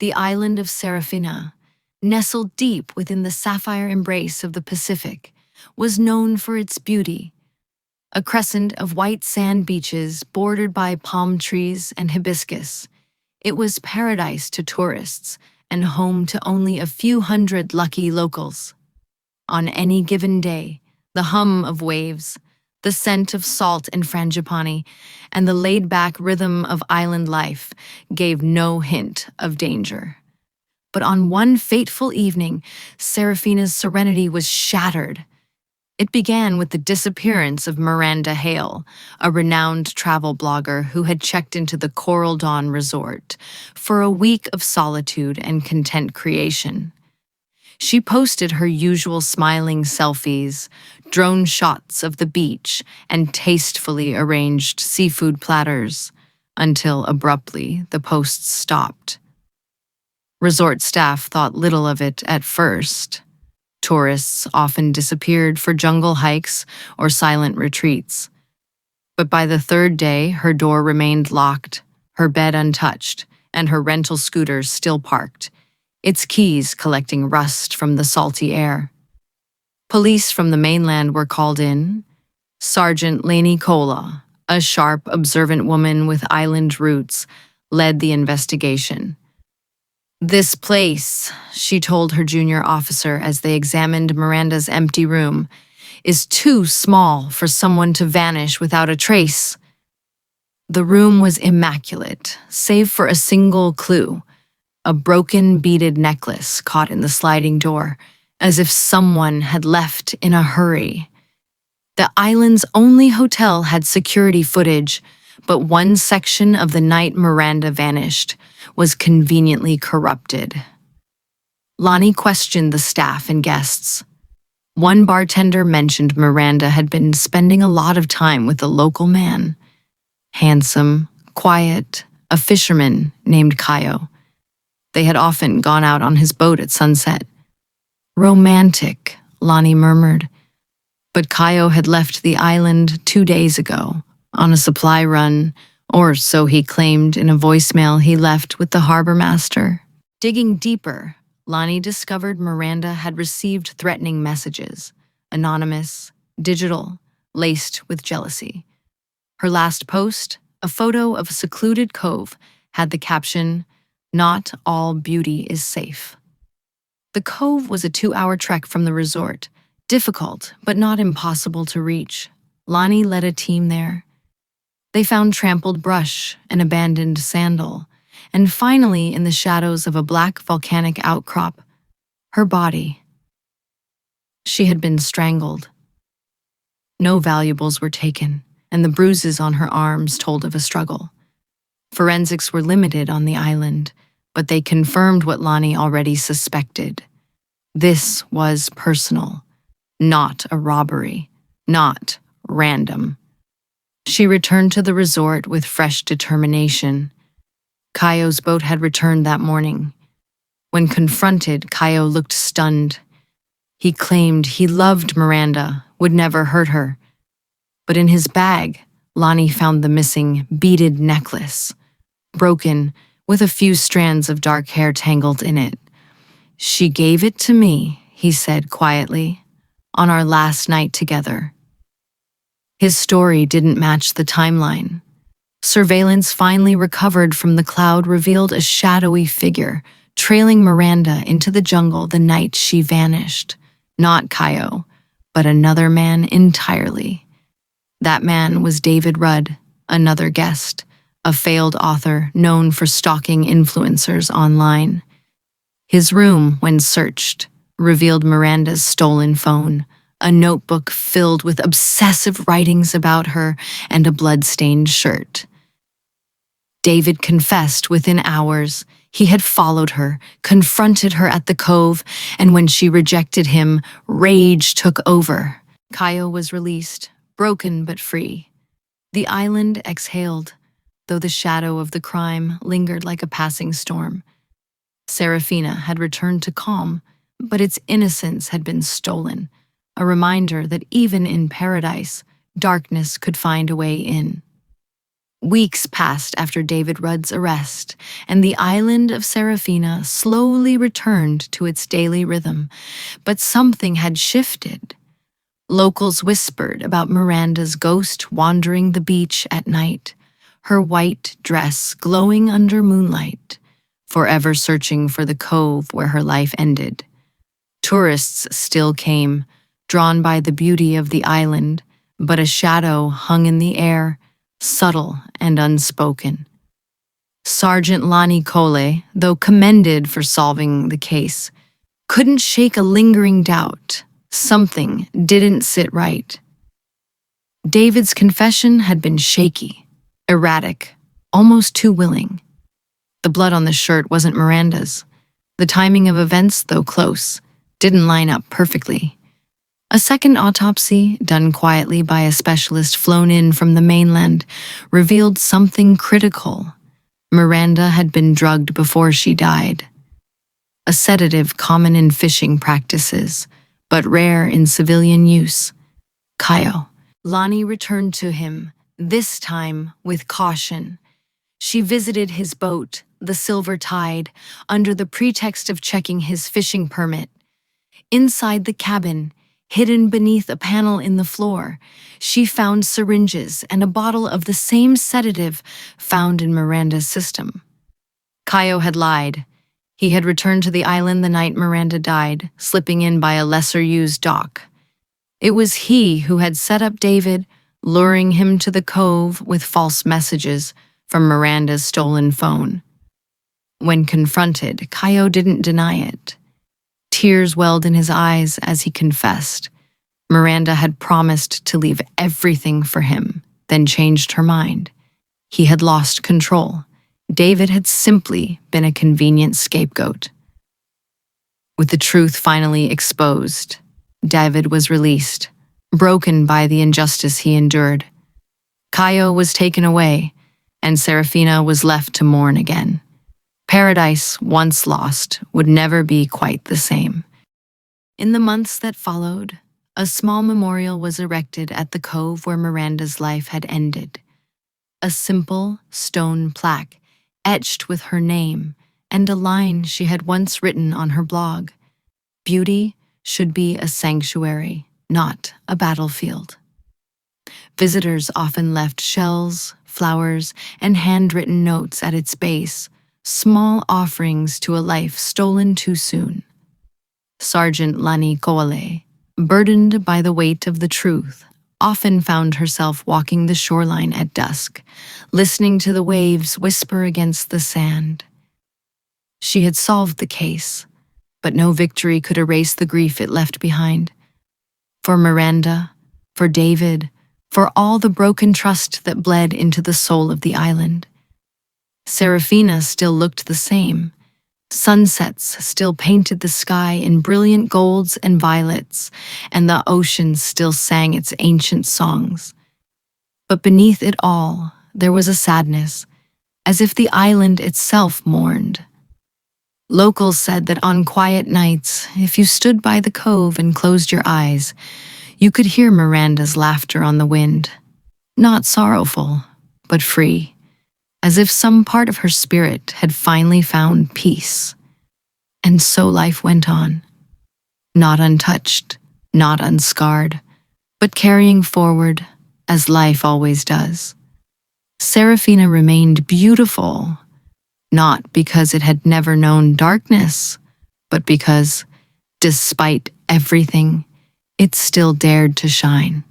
The island of Seraphina, nestled deep within the sapphire embrace of the Pacific, was known for its beauty. A crescent of white sand beaches bordered by palm trees and hibiscus, it was paradise to tourists and home to only a few hundred lucky locals. On any given day, the hum of waves, the scent of salt and frangipani, and the laid-back rhythm of island life gave no hint of danger. But on one fateful evening, Seraphina's serenity was shattered. It began with the disappearance of Miranda Hale, a renowned travel blogger who had checked into the Coral Dawn Resort for a week of solitude and content creation. She posted her usual smiling selfies, drone shots of the beach, and tastefully arranged seafood platters, until abruptly the posts stopped. Resort staff thought little of it at first. Tourists often disappeared for jungle hikes or silent retreats. But by the third day, her door remained locked, her bed untouched, and her rental scooter still parked, its keys collecting rust from the salty air. Police from the mainland were called in. Sergeant Lani Koale, a sharp, observant woman with island roots, led the investigation. "This place," she told her junior officer as they examined Miranda's empty room, "is too small for someone to vanish without a trace." The room was immaculate, save for a single clue, a broken beaded necklace caught in the sliding door, as if someone had left in a hurry. The island's only hotel had security footage, but one section of the night Miranda vanished was conveniently corrupted. Lani questioned the staff and guests. One bartender mentioned Miranda had been spending a lot of time with a local man. Handsome, quiet, a fisherman named Kaio. They had often gone out on his boat at sunset. "Romantic," Lani murmured. But Kaio had left the island 2 days ago, on a supply run, or so he claimed in a voicemail he left with the harbor master. Digging deeper, Lani discovered Miranda had received threatening messages, anonymous, digital, laced with jealousy. Her last post, a photo of a secluded cove, had the caption, "Not all beauty is safe." The cove was a 2-hour trek from the resort, difficult but not impossible to reach. Lani led a team there. They found trampled brush, an abandoned sandal, and finally, in the shadows of a black volcanic outcrop, her body. She had been strangled. No valuables were taken, and the bruises on her arms told of a struggle. Forensics were limited on the island, but they confirmed what Lani already suspected. This was personal, not a robbery, not random. She returned to the resort with fresh determination. Kaio's boat had returned that morning. When confronted, Kaio looked stunned. He claimed he loved Miranda, would never hurt her. But in his bag, Lani found the missing beaded necklace, broken, with a few strands of dark hair tangled in it. "She gave it to me," he said quietly, "on our last night together." His story didn't match the timeline. Surveillance finally recovered from the cloud revealed a shadowy figure trailing Miranda into the jungle the night she vanished. Not Kaio, but another man entirely. That man was David Rudd, another guest, a failed author known for stalking influencers online. His room, when searched, revealed Miranda's stolen phone, a notebook filled with obsessive writings about her, and a blood-stained shirt. David confessed within hours. He had followed her, confronted her at the cove, and when she rejected him, rage took over. Kaio was released, broken but free. The island exhaled, though the shadow of the crime lingered like a passing storm. Seraphina had returned to calm, but its innocence had been stolen, a reminder that even in paradise, darkness could find a way in. Weeks passed after David Rudd's arrest, and the island of Seraphina slowly returned to its daily rhythm. But something had shifted. Locals whispered about Miranda's ghost wandering the beach at night, her white dress glowing under moonlight, forever searching for the cove where her life ended. Tourists still came, drawn by the beauty of the island, but a shadow hung in the air, subtle and unspoken. Sergeant Lani Koale, though commended for solving the case, couldn't shake a lingering doubt. Something didn't sit right. David's confession had been shaky, erratic, almost too willing. The blood on the shirt wasn't Miranda's. The timing of events, though close, didn't line up perfectly. A second autopsy, done quietly by a specialist flown in from the mainland, revealed something critical. Miranda had been drugged before she died. A sedative common in fishing practices, but rare in civilian use. Kayo. Lani returned to him, this time with caution. She visited his boat, the Silver Tide, under the pretext of checking his fishing permit. Inside the cabin, hidden beneath a panel in the floor, she found syringes and a bottle of the same sedative found in Miranda's system. Kayo had lied. He had returned to the island the night Miranda died, slipping in by a lesser-used dock. It was he who had set up David, luring him to the cove with false messages from Miranda's stolen phone. When confronted, Kayo didn't deny it. Tears welled in his eyes as he confessed. Miranda had promised to leave everything for him, then changed her mind. He had lost control. David had simply been a convenient scapegoat. With the truth finally exposed, David was released, broken by the injustice he endured. Kayo was taken away, and Seraphina was left to mourn again. Paradise, once lost, would never be quite the same. In the months that followed, a small memorial was erected at the cove where Miranda's life had ended. A simple stone plaque, etched with her name, and a line she had once written on her blog. Beauty should be a sanctuary, not a battlefield. Visitors often left shells, flowers, and handwritten notes at its base, small offerings to a life stolen too soon. Sergeant Lani Koale, burdened by the weight of the truth, often found herself walking the shoreline at dusk, listening to the waves whisper against the sand. She had solved the case, but no victory could erase the grief it left behind. For Miranda, for David, for all the broken trust that bled into the soul of the island. Seraphina still looked the same. Sunsets still painted the sky in brilliant golds and violets, and the ocean still sang its ancient songs. But beneath it all, there was a sadness, as if the island itself mourned. Locals said that on quiet nights, if you stood by the cove and closed your eyes, you could hear Miranda's laughter on the wind, not sorrowful, but free, as if some part of her spirit had finally found peace. And so life went on, not untouched, not unscarred, but carrying forward as life always does. Seraphina remained beautiful, not because it had never known darkness, but because, despite everything, it still dared to shine.